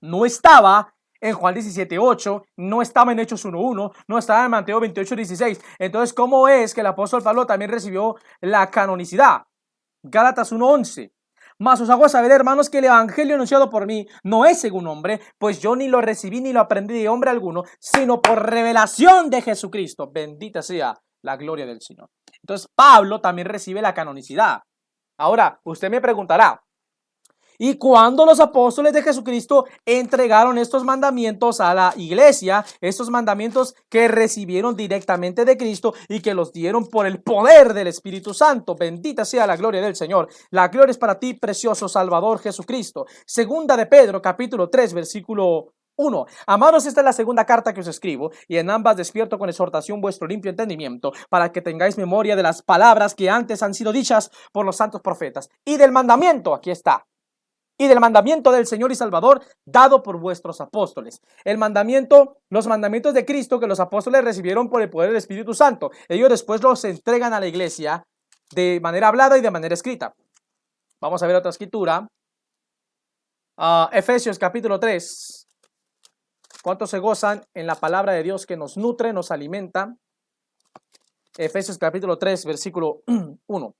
no estaba en Juan 17, 8, no estaba en Hechos 1, 1, no estaba en Mateo 28, 16. Entonces, ¿cómo es que el apóstol Pablo también recibió la canonicidad? Gálatas 1, 11. Mas os hago saber, hermanos, que el evangelio anunciado por mí no es según hombre, pues yo ni lo recibí ni lo aprendí de hombre alguno, sino por revelación de Jesucristo. Bendita sea la gloria del Señor. Entonces, Pablo también recibe la canonicidad. Ahora, usted me preguntará, ¿y cuándo los apóstoles de Jesucristo entregaron estos mandamientos a la iglesia? Estos mandamientos que recibieron directamente de Cristo y que los dieron por el poder del Espíritu Santo. Bendita sea la gloria del Señor. La gloria es para ti, precioso Salvador Jesucristo. Segunda de Pedro, capítulo 3, versículo 1. Amados, esta es la segunda carta que os escribo, y en ambas despierto con exhortación vuestro limpio entendimiento, para que tengáis memoria de las palabras que antes han sido dichas por los santos profetas, y del mandamiento, aquí está, y del mandamiento del Señor y Salvador dado por vuestros apóstoles. El mandamiento, los mandamientos de Cristo que los apóstoles recibieron por el poder del Espíritu Santo, ellos después los entregan a la iglesia de manera hablada y de manera escrita. Vamos a ver otra escritura. Efesios capítulo 3. ¿Cuántos se gozan en la palabra de Dios que nos nutre, nos alimenta? Efesios capítulo 3, versículo 1.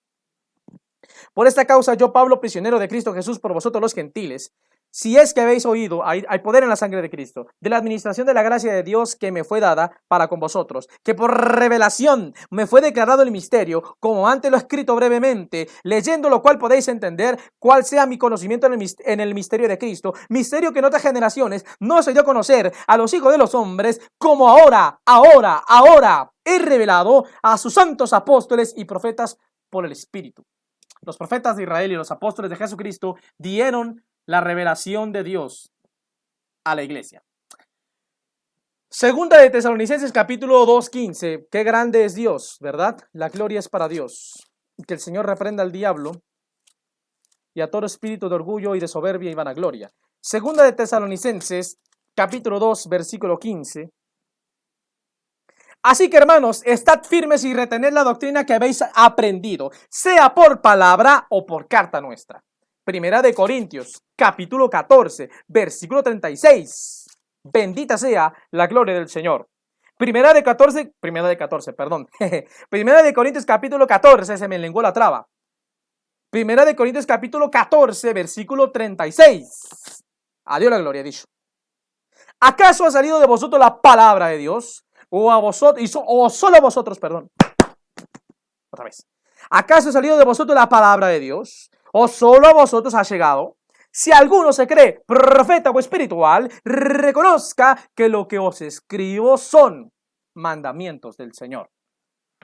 Por esta causa yo, Pablo, prisionero de Cristo Jesús por vosotros los gentiles, si es que habéis oído, hay poder en la sangre de Cristo, de la administración de la gracia de Dios que me fue dada para con vosotros, que por revelación me fue declarado el misterio, como antes lo he escrito brevemente, leyendo lo cual podéis entender cuál sea mi conocimiento en el misterio de Cristo, misterio que en otras generaciones no se dio a conocer a los hijos de los hombres, como ahora he revelado a sus santos apóstoles y profetas por el Espíritu. Los profetas de Israel y los apóstoles de Jesucristo dieron la revelación de Dios a la iglesia. Segunda de Tesalonicenses capítulo 2:15. Qué grande es Dios, ¿verdad? La gloria es para Dios. Que el Señor reprenda al diablo y a todo espíritu de orgullo y de soberbia y vanagloria. Segunda de Tesalonicenses, capítulo 2, versículo 15. Así que, hermanos, estad firmes y retened la doctrina que habéis aprendido, sea por palabra o por carta nuestra. Primera de Corintios, capítulo 14, versículo 36. Bendita sea la gloria del Señor. Primera de Corintios, capítulo 14, se me lenguó la traba. Primera de Corintios, capítulo 14, versículo 36. A Dios la gloria, dicho. ¿Acaso ha salido de vosotros la palabra de Dios? O solo a vosotros, perdón. Otra vez. ¿Acaso ha salido de vosotros la palabra de Dios? ¿O solo a vosotros ha llegado? Si alguno se cree profeta o espiritual, reconozca que lo que os escribo son mandamientos del Señor.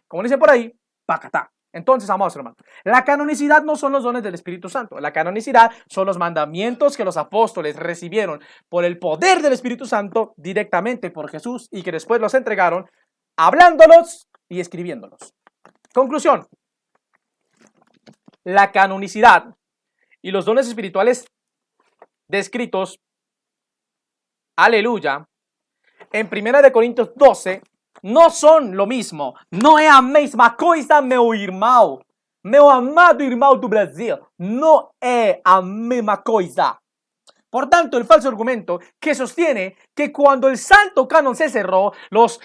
Como dice por ahí, pacatá. Entonces, amados hermanos, la canonicidad no son los dones del Espíritu Santo. La canonicidad son los mandamientos que los apóstoles recibieron por el poder del Espíritu Santo directamente por Jesús y que después los entregaron hablándolos y escribiéndolos. Conclusión. La canonicidad y los dones espirituales descritos, aleluya, en 1 Corintios 12, no son lo mismo. Não é a mesma coisa, meu irmão. Meu amado irmão do Brasil. No es a misma coisa. Por tanto, el falso argumento que sostiene que cuando el santo canon se cerró,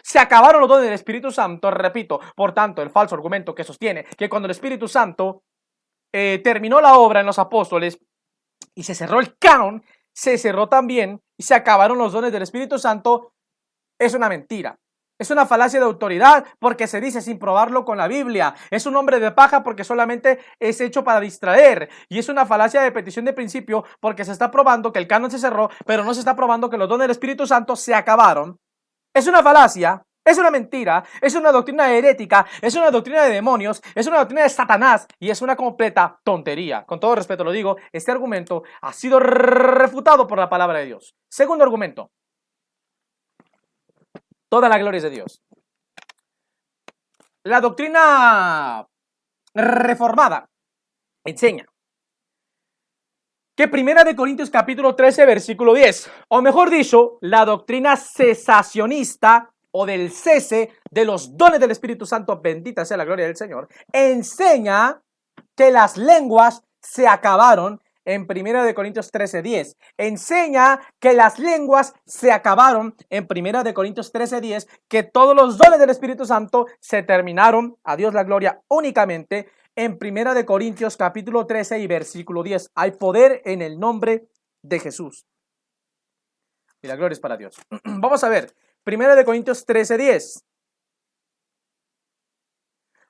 se acabaron los dones del Espíritu Santo, repito, por tanto, el falso argumento que sostiene que cuando el Espíritu Santo terminó la obra en los apóstoles y se cerró el canon, se cerró también y se acabaron los dones del Espíritu Santo, es una mentira. Es una falacia de autoridad porque se dice sin probarlo con la Biblia. Es un hombre de paja porque solamente es hecho para distraer. Y es una falacia de petición de principio porque se está probando que el canon se cerró, pero no se está probando que los dones del Espíritu Santo se acabaron. Es una falacia, es una mentira, es una doctrina herética, es una doctrina de demonios, es una doctrina de Satanás y es una completa tontería. Con todo respeto lo digo, este argumento ha sido refutado por la palabra de Dios. Segundo argumento. Toda la gloria es de Dios. La doctrina reformada enseña que 1 Corintios capítulo 13 versículo 10, o mejor dicho, la doctrina cesacionista o del cese de los dones del Espíritu Santo, bendita sea la gloria del Señor, enseña que las lenguas se acabaron en 1 Corintios 13:10. Enseña que las lenguas se acabaron en 1 Corintios 13:10, que todos los dones del Espíritu Santo se terminaron, a Dios la gloria, únicamente en 1 Corintios capítulo 13 y versículo 10. Hay poder en el nombre de Jesús. Y la gloria es para Dios. Vamos a ver, 1 Corintios 13:10.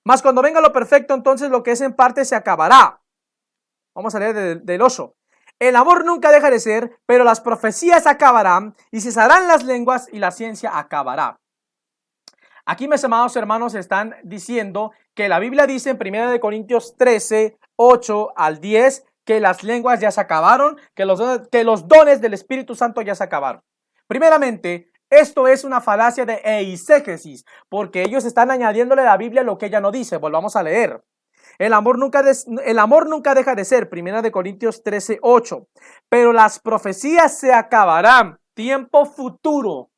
Mas cuando venga lo perfecto, entonces lo que es en parte se acabará. Vamos a leer del 8. El amor nunca deja de ser, pero las profecías acabarán y cesarán las lenguas y la ciencia acabará. Aquí, mis amados hermanos, están diciendo que la Biblia dice en 1 Corintios 13, 8 al 10, que las lenguas ya se acabaron, que los dones del Espíritu Santo ya se acabaron. Primeramente, esto es una falacia de eisegesis, porque ellos están añadiéndole a la Biblia lo que ella no dice. Volvamos a leer. El amor nunca deja de ser, 1 Corintios 13, 8. Pero las profecías se acabarán, tiempo futuro.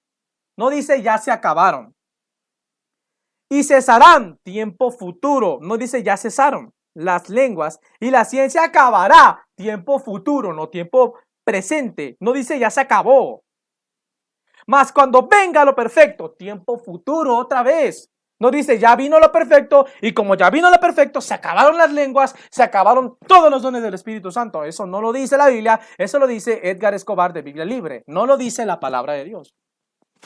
No dice ya se acabaron. Y cesarán, tiempo futuro. No dice ya cesaron las lenguas. Y la ciencia acabará, tiempo futuro, no tiempo presente. No dice ya se acabó. Mas cuando venga lo perfecto, tiempo futuro otra vez. No dice ya vino lo perfecto y como ya vino lo perfecto, se acabaron las lenguas, se acabaron todos los dones del Espíritu Santo. Eso no lo dice la Biblia, eso lo dice Edgar Escobar de Biblia Libre. No lo dice la palabra de Dios.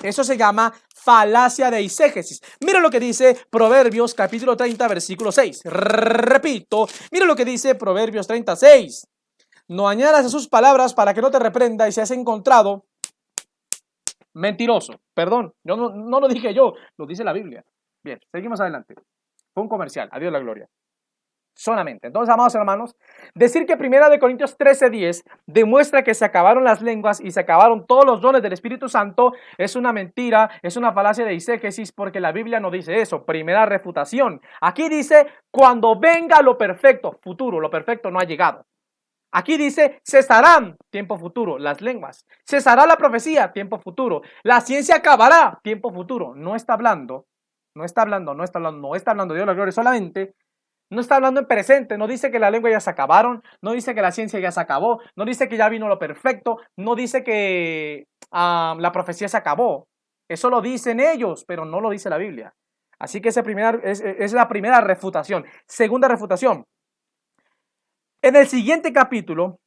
Eso se llama falacia de eisegesis. Mira lo que dice Proverbios capítulo 30 versículo 6. Repito, mira lo que dice Proverbios 36. No añadas a sus palabras para que no te reprenda y seas encontrado mentiroso. Perdón, yo no lo dije yo, lo dice la Biblia. Bien, seguimos adelante. Fue un comercial, a Dios la gloria. Solamente. Entonces, amados hermanos, decir que 1 Corintios 13:10 demuestra que se acabaron las lenguas y se acabaron todos los dones del Espíritu Santo es una mentira, es una falacia de eisegesis porque la Biblia no dice eso. Primera refutación. Aquí dice, cuando venga lo perfecto, futuro, lo perfecto no ha llegado. Aquí dice, cesarán, tiempo futuro, las lenguas. Cesará la profecía, tiempo futuro. La ciencia acabará, tiempo futuro. No está hablando Dios la gloria solamente. No está hablando en presente, no dice que la lengua ya se acabaron, no dice que la ciencia ya se acabó, no dice que ya vino lo perfecto, no dice que la profecía se acabó. Eso lo dicen ellos, pero no lo dice la Biblia. Así que es la primera refutación. Segunda refutación. En el siguiente capítulo,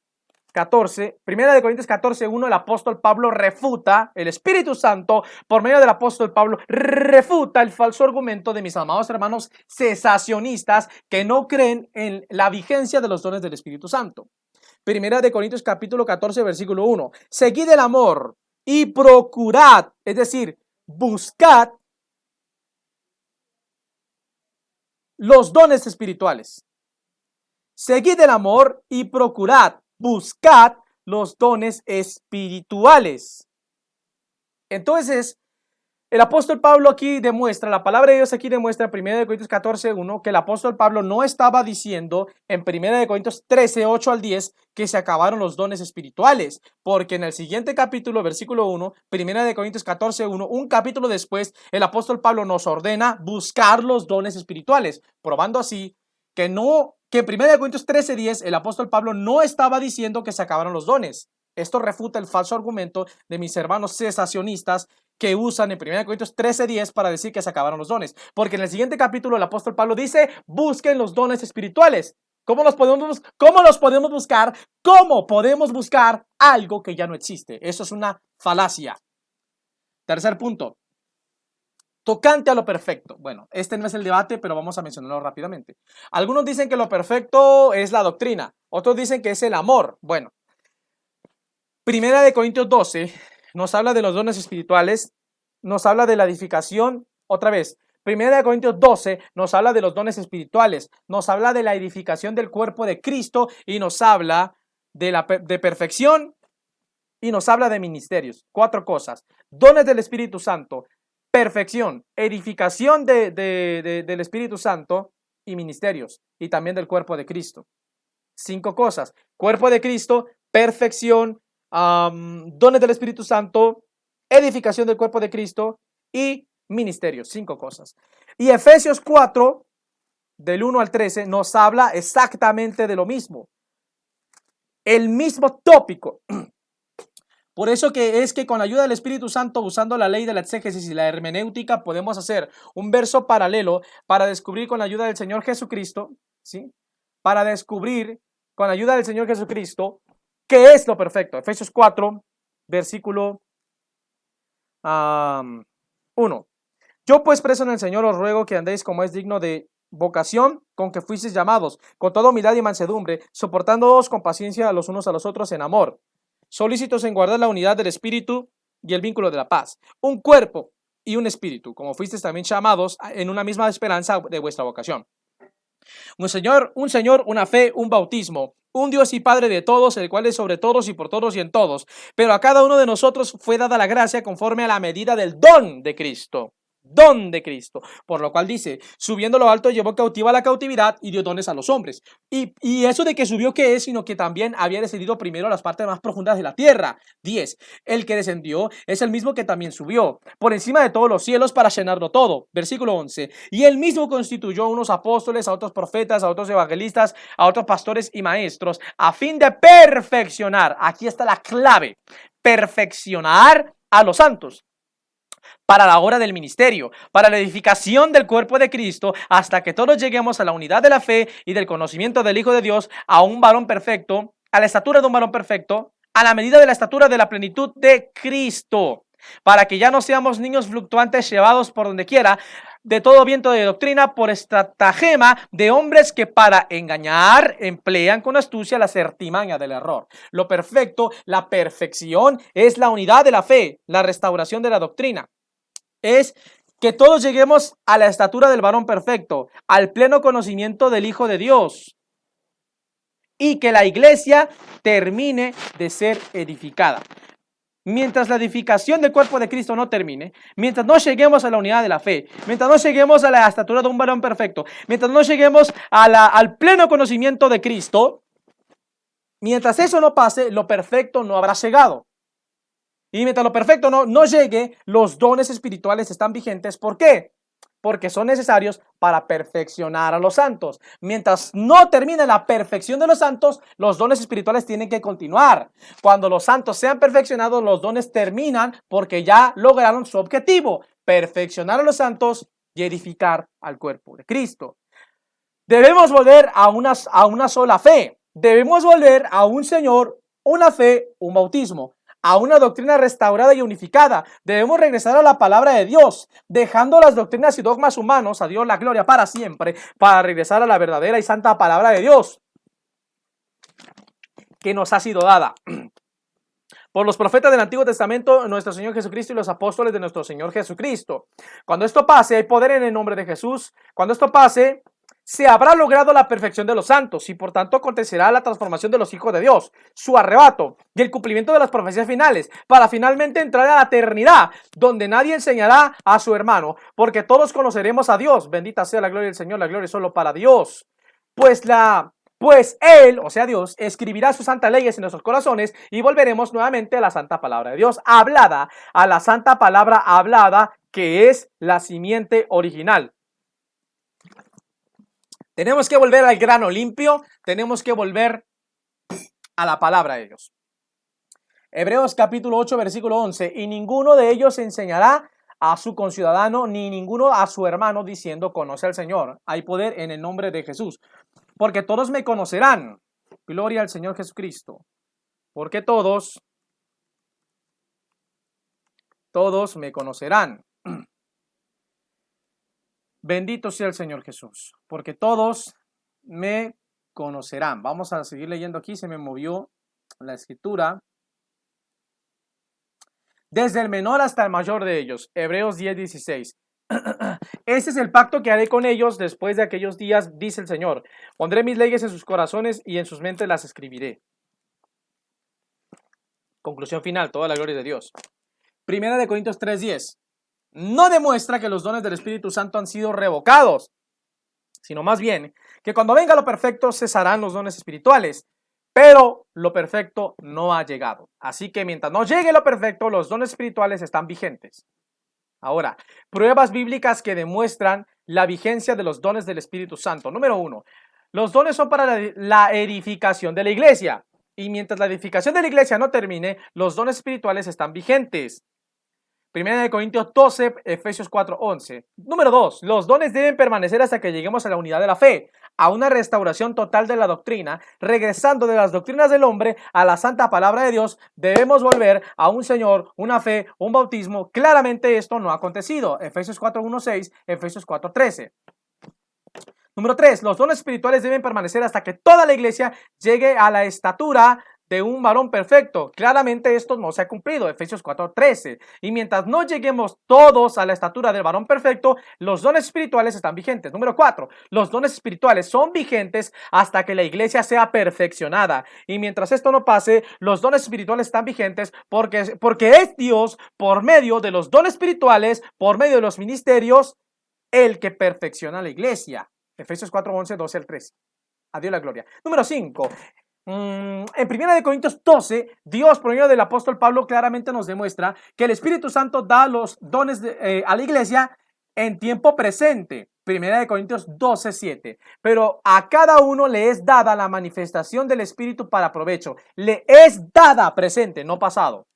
14, Primera de Corintios 14:1, el apóstol Pablo refuta, el Espíritu Santo, por medio del apóstol Pablo, refuta el falso argumento de mis amados hermanos cesacionistas que no creen en la vigencia de los dones del Espíritu Santo. Primera de Corintios capítulo 14, versículo 1. Seguid el amor y procurad, es decir, buscad los dones espirituales. Seguid el amor y procurad, buscad los dones espirituales. Entonces, el apóstol Pablo aquí demuestra, la palabra de Dios aquí demuestra en 1 Corintios 14:1 que el apóstol Pablo no estaba diciendo en 1 Corintios 13:8 al 10 que se acabaron los dones espirituales, porque en el siguiente capítulo, versículo 1, 1 Corintios 14:1, un capítulo después, el apóstol Pablo nos ordena buscar los dones espirituales, probando así que en 1 Corintios 13:10 el apóstol Pablo no estaba diciendo que se acabaron los dones. Esto refuta el falso argumento de mis hermanos cesacionistas que usan en 1 Corintios 13:10 para decir que se acabaron los dones. Porque en el siguiente capítulo el apóstol Pablo dice, busquen los dones espirituales. ¿Cómo los podemos buscar? ¿Cómo podemos buscar algo que ya no existe? Eso es una falacia. Tercer punto. Tocante a lo perfecto. Bueno, este no es el debate, pero vamos a mencionarlo rápidamente. Algunos dicen que lo perfecto es la doctrina. Otros dicen que es el amor. Bueno, 1 Corintios 12 nos habla de los dones espirituales, nos habla de la edificación. Otra vez, 1 Corintios 12 nos habla de los dones espirituales, nos habla de la edificación del cuerpo de Cristo y nos habla de perfección y nos habla de ministerios. 4 cosas. Dones del Espíritu Santo, perfección, edificación del Espíritu Santo y ministerios, y también del cuerpo de Cristo. 5 cosas: cuerpo de Cristo, perfección, dones del Espíritu Santo, edificación del cuerpo de Cristo y ministerios. 5 cosas. Y Efesios 4, del 1 al 13, nos habla exactamente de lo mismo. El mismo tópico. Por eso que es que con la ayuda del Espíritu Santo, usando la ley de la exégesis y la hermenéutica, podemos hacer un verso paralelo para descubrir con la ayuda del Señor Jesucristo, ¿sí? Para descubrir con la ayuda del Señor Jesucristo qué es lo perfecto. Efesios 4, versículo 1. Yo pues preso en el Señor os ruego que andéis como es digno de vocación con que fuisteis llamados, con toda humildad y mansedumbre, soportándoos con paciencia los unos a los otros en amor, solícitos en guardar la unidad del espíritu y el vínculo de la paz, un cuerpo y un espíritu, como fuisteis también llamados en una misma esperanza de vuestra vocación. Un Señor, una fe, un bautismo, un Dios y Padre de todos, el cual es sobre todos y por todos y en todos, pero a cada uno de nosotros fue dada la gracia conforme a la medida del don de Cristo. Don de Cristo, por lo cual dice, subiendo lo alto llevó cautiva la cautividad y dio dones a los hombres. Y eso de que subió, ¿qué es? Sino que también había descendido primero a las partes más profundas de la tierra. 10. El que descendió es el mismo que también subió por encima de todos los cielos para llenarlo todo. Versículo 11. Y él mismo constituyó a unos apóstoles, a otros profetas, a otros evangelistas, a otros pastores y maestros, a fin de perfeccionar. Aquí está la clave. Perfeccionar a los santos para la obra del ministerio, para la edificación del cuerpo de Cristo, hasta que todos lleguemos a la unidad de la fe y del conocimiento del Hijo de Dios, a un varón perfecto, a la estatura de un varón perfecto, a la medida de la estatura de la plenitud de Cristo, para que ya no seamos niños fluctuantes llevados por donde quiera, de todo viento de doctrina, por estratagema de hombres que para engañar emplean con astucia la artimaña del error. Lo perfecto, la perfección, es la unidad de la fe, la restauración de la doctrina. Es que todos lleguemos a la estatura del varón perfecto, al pleno conocimiento del Hijo de Dios, y que la iglesia termine de ser edificada. Mientras la edificación del cuerpo de Cristo no termine, mientras no lleguemos a la unidad de la fe, mientras no lleguemos a la estatura de un varón perfecto, mientras no lleguemos al pleno conocimiento de Cristo, Mientras eso no pase, lo perfecto no habrá llegado. Y mientras lo perfecto no llegue, los dones espirituales están vigentes. ¿Por qué? Porque son necesarios para perfeccionar a los santos. Mientras no termine la perfección de los santos, los dones espirituales tienen que continuar. Cuando los santos sean perfeccionados, los dones terminan porque ya lograron su objetivo: perfeccionar a los santos y edificar al cuerpo de Cristo. Debemos volver a una sola fe. Debemos volver a un Señor, una fe, un bautismo, a una doctrina restaurada y unificada. Debemos regresar a la palabra de Dios, dejando las doctrinas y dogmas humanos, a Dios la gloria para siempre, para regresar a la verdadera y santa palabra de Dios que nos ha sido dada por los profetas del Antiguo Testamento, nuestro Señor Jesucristo y los apóstoles de nuestro Señor Jesucristo. Cuando esto pase, hay poder en el nombre de Jesús. Cuando esto pase, se habrá logrado la perfección de los santos y por tanto acontecerá la transformación de los hijos de Dios, su arrebato y el cumplimiento de las profecías finales, para finalmente entrar a la eternidad, donde nadie enseñará a su hermano, porque todos conoceremos a Dios. Bendita sea la gloria del Señor, la gloria es solo para Dios. Pues Él, o sea Dios, escribirá sus santas leyes en nuestros corazones y volveremos nuevamente a la santa palabra de Dios hablada, a la santa palabra hablada, que es la simiente original. Tenemos que volver al grano limpio, tenemos que volver a la palabra de Dios. Hebreos capítulo 8, versículo 11, y ninguno de ellos enseñará a su conciudadano, ni ninguno a su hermano, diciendo, conoce al Señor. Hay poder en el nombre de Jesús, porque todos me conocerán. Gloria al Señor Jesucristo. Porque todos me conocerán. Bendito sea el Señor Jesús, porque todos me conocerán. Vamos a seguir leyendo aquí, se me movió la escritura. Desde el menor hasta el mayor de ellos. Hebreos 10, 16. Este es el pacto que haré con ellos después de aquellos días, dice el Señor. Pondré mis leyes en sus corazones y en sus mentes las escribiré. Conclusión final, toda la gloria de Dios. Primera de Corintios 3, 10. No demuestra que los dones del Espíritu Santo han sido revocados, sino más bien que cuando venga lo perfecto cesarán los dones espirituales, pero lo perfecto no ha llegado. Así que mientras no llegue lo perfecto, los dones espirituales están vigentes. Ahora, pruebas bíblicas que demuestran la vigencia de los dones del Espíritu Santo. Número 1, los dones son para la edificación de la iglesia, y mientras la edificación de la iglesia no termine, los dones espirituales están vigentes. Primera de Corintios 12, Efesios 4, 11. Número 2, los dones deben permanecer hasta que lleguemos a la unidad de la fe, a una restauración total de la doctrina, regresando de las doctrinas del hombre a la santa palabra de Dios. Debemos volver a un Señor, una fe, un bautismo. Claramente esto no ha acontecido. Efesios 4, 1, 6, Efesios 4, 13. Número 3, los dones espirituales deben permanecer hasta que toda la iglesia llegue a la estatura de un varón perfecto. Claramente esto no se ha cumplido, Efesios 4:13. Y mientras no lleguemos todos a la estatura del varón perfecto, los dones espirituales están vigentes. Número 4, los dones espirituales son vigentes hasta que la iglesia sea perfeccionada. Y mientras esto no pase, los dones espirituales están vigentes porque es Dios, por medio de los dones espirituales, por medio de los ministerios, el que perfecciona la iglesia. Efesios 4:11, 12 al 13. A Dios la gloria. Número 5. En 1 de Corintios 12, Dios, por medio del apóstol Pablo, claramente nos demuestra que el Espíritu Santo da los dones a la iglesia en tiempo presente. 1 de Corintios 12, 7. Pero a cada uno le es dada la manifestación del Espíritu para provecho. Le es dada presente, no pasado.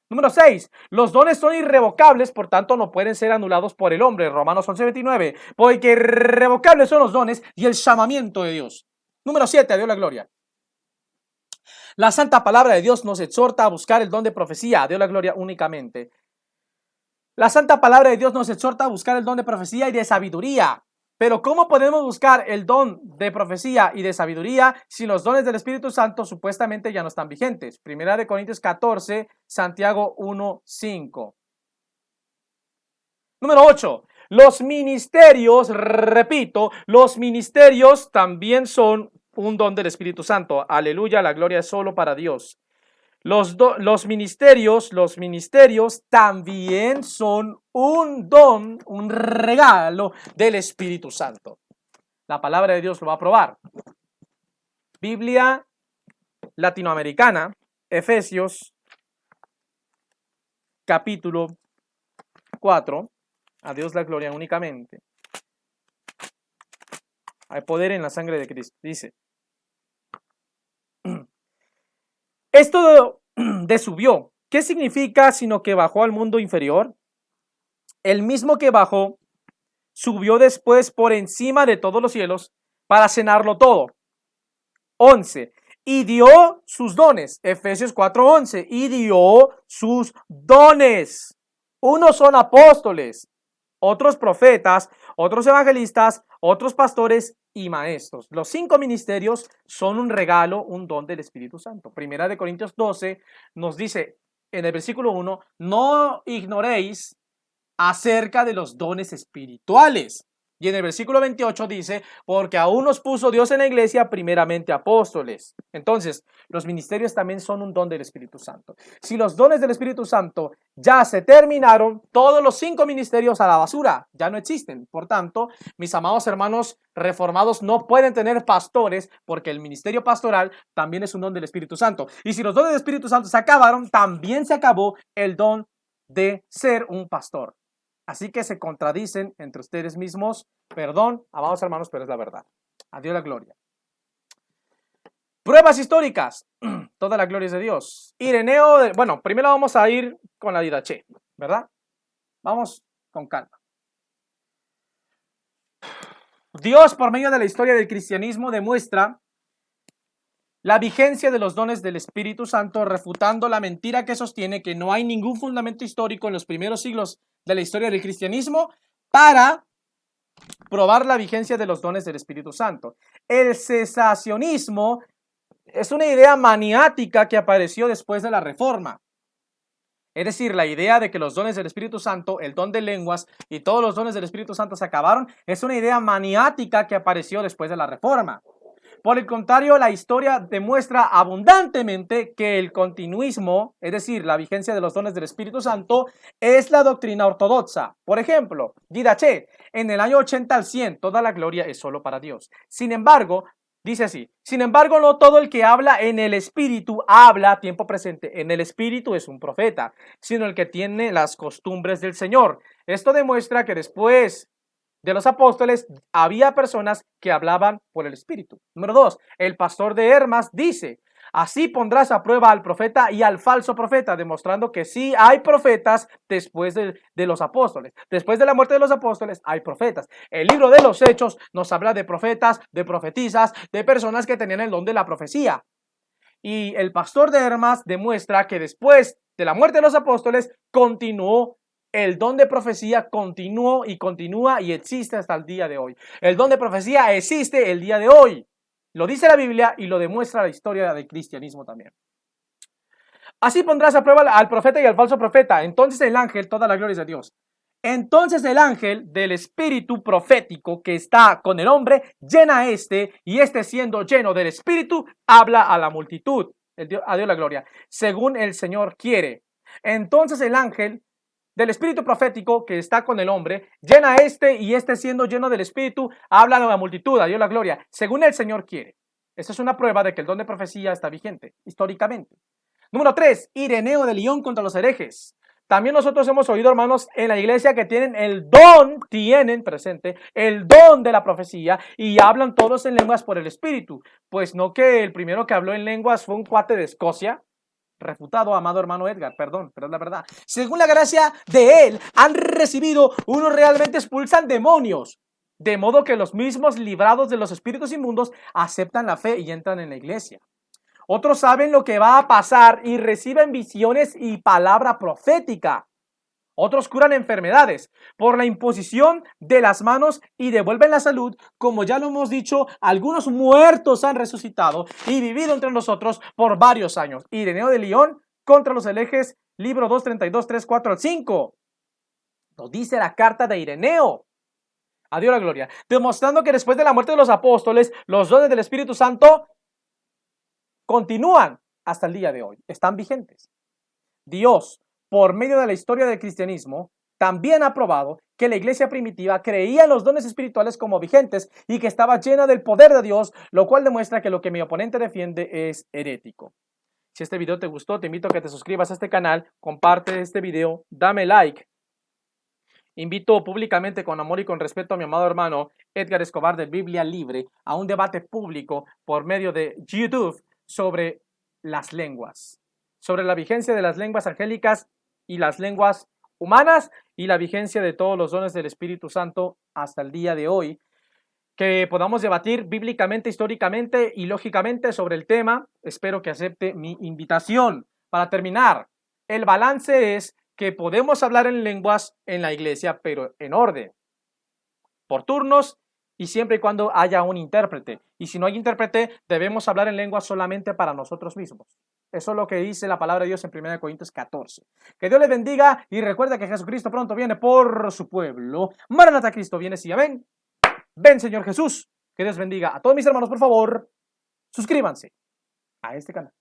Número 6. Los dones son irrevocables, por tanto no pueden ser anulados por el hombre. Romanos 11, 29. Porque irrevocables son los dones y el llamamiento de Dios. Número 7. A Dios la gloria. La santa palabra de Dios nos exhorta a buscar el don de profecía. A Dios la gloria únicamente. La santa palabra de Dios nos exhorta a buscar el don de profecía y de sabiduría. Pero ¿cómo podemos buscar el don de profecía y de sabiduría si los dones del Espíritu Santo supuestamente ya no están vigentes? Primera de Corintios 14, Santiago 1, 5. Número 8. Los ministerios, repito, los ministerios también son un don del Espíritu Santo. Aleluya, la gloria es solo para Dios. Los ministerios también son un don, un regalo del Espíritu Santo. La palabra de Dios lo va a probar. Biblia latinoamericana, Efesios capítulo 4, a Dios la gloria únicamente. Hay poder en la sangre de Cristo. Dice, esto de subió, ¿qué significa sino que bajó al mundo inferior? El mismo que bajó, subió después por encima de todos los cielos para cenarlo todo. 11. Y dio sus dones. Efesios 4:11. Y dio sus dones. Unos son apóstoles, otros profetas, otros evangelistas, otros pastores y maestros. Los 5 ministerios son un regalo, un don del Espíritu Santo. Primera de Corintios 12 nos dice en el versículo 1, no ignoréis acerca de los dones espirituales. Y en el versículo 28 dice, porque aún nos puso Dios en la iglesia primeramente apóstoles. Entonces, los ministerios también son un don del Espíritu Santo. Si los dones del Espíritu Santo ya se terminaron, todos los 5 ministerios a la basura, ya no existen. Por tanto, mis amados hermanos reformados no pueden tener pastores porque el ministerio pastoral también es un don del Espíritu Santo. Y si los dones del Espíritu Santo se acabaron, también se acabó el don de ser un pastor. Así que se contradicen entre ustedes mismos. Perdón, amados hermanos, pero es la verdad. A Dios la gloria. Pruebas históricas. Toda la gloria es de Dios. Ireneo, bueno, primero vamos a ir con la Didache, ¿verdad? Vamos con calma. Dios, por medio de la historia del cristianismo, demuestra la vigencia de los dones del Espíritu Santo, refutando la mentira que sostiene que no hay ningún fundamento histórico en los primeros siglos de la historia del cristianismo para probar la vigencia de los dones del Espíritu Santo. El cesacionismo es una idea maniática que apareció después de la Reforma. Es decir, la idea de que los dones del Espíritu Santo, el don de lenguas y todos los dones del Espíritu Santo se acabaron, es una idea maniática que apareció después de la Reforma. Por el contrario, la historia demuestra abundantemente que el continuismo, es decir, la vigencia de los dones del Espíritu Santo, es la doctrina ortodoxa. Por ejemplo, Didache, en el año 80 al 100, toda la gloria es solo para Dios. Sin embargo, dice así, sin embargo, no todo el que habla en el Espíritu habla a tiempo presente. En el Espíritu es un profeta, sino el que tiene las costumbres del Señor. Esto demuestra que después de los apóstoles había personas que hablaban por el Espíritu. Número 2, el pastor de Hermas dice, así pondrás a prueba al profeta y al falso profeta, demostrando que sí hay profetas después de los apóstoles. Después de la muerte de los apóstoles hay profetas. El libro de los Hechos nos habla de profetas, de profetisas, de personas que tenían el don de la profecía. Y el pastor de Hermas demuestra que después de la muerte de los apóstoles continuó el don de profecía, continuó y continúa y existe hasta el día de hoy. El don de profecía existe el día de hoy. Lo dice la Biblia y lo demuestra la historia del cristianismo también. Así pondrás a prueba al profeta y al falso profeta. Entonces el ángel, toda la gloria es de Dios. Entonces el ángel del espíritu profético que está con el hombre llena a este, y este siendo lleno del espíritu habla a la multitud. A Dios la gloria. Según el Señor quiere. Entonces el ángel del espíritu profético que está con el hombre llena a este, y este siendo lleno del espíritu habla a la multitud. A Dios la gloria. Según el Señor quiere. Esta es una prueba de que el don de profecía está vigente históricamente. Número 3. Ireneo de Lyon contra los herejes. También nosotros hemos oído, hermanos, en la iglesia que tienen presente, el don de la profecía y hablan todos en lenguas por el Espíritu. Pues no que el primero que habló en lenguas fue un cuate de Escocia. Refutado, amado hermano Edgar, perdón, pero es la verdad. Según la gracia de él, han recibido, unos realmente expulsan demonios. De modo que los mismos librados de los espíritus inmundos aceptan la fe y entran en la iglesia. Otros saben lo que va a pasar y reciben visiones y palabra profética. Otros curan enfermedades por la imposición de las manos y devuelven la salud. Como ya lo hemos dicho, algunos muertos han resucitado y vivido entre nosotros por varios años. Ireneo de Lyon contra los herejes, libro 2:32, 3, 4 al 5. Nos dice la carta de Ireneo. A Dios la gloria. Demostrando que después de la muerte de los apóstoles, los dones del Espíritu Santo continúan hasta el día de hoy, están vigentes. Dios, por medio de la historia del cristianismo, también ha probado que la iglesia primitiva creía en los dones espirituales como vigentes y que estaba llena del poder de Dios, lo cual demuestra que lo que mi oponente defiende es herético. Si este video te gustó, te invito a que te suscribas a este canal, comparte este video, dame like. Invito públicamente, con amor y con respeto, a mi amado hermano Edgar Escobar de Biblia Libre a un debate público por medio de YouTube sobre las lenguas, sobre la vigencia de las lenguas angélicas y las lenguas humanas y la vigencia de todos los dones del Espíritu Santo hasta el día de hoy. Que podamos debatir bíblicamente, históricamente y lógicamente sobre el tema. Espero que acepte mi invitación. Para terminar, el balance es que podemos hablar en lenguas en la iglesia, pero en orden, por turnos y siempre y cuando haya un intérprete. Y si no hay intérprete, debemos hablar en lenguas solamente para nosotros mismos. Eso es lo que dice la palabra de Dios en 1 Corintios 14. Que Dios les bendiga y recuerda que Jesucristo pronto viene por su pueblo. Maranatha, Cristo viene, sí, amén. Ven, Señor Jesús. Que Dios bendiga a todos mis hermanos, por favor. Suscríbanse a este canal.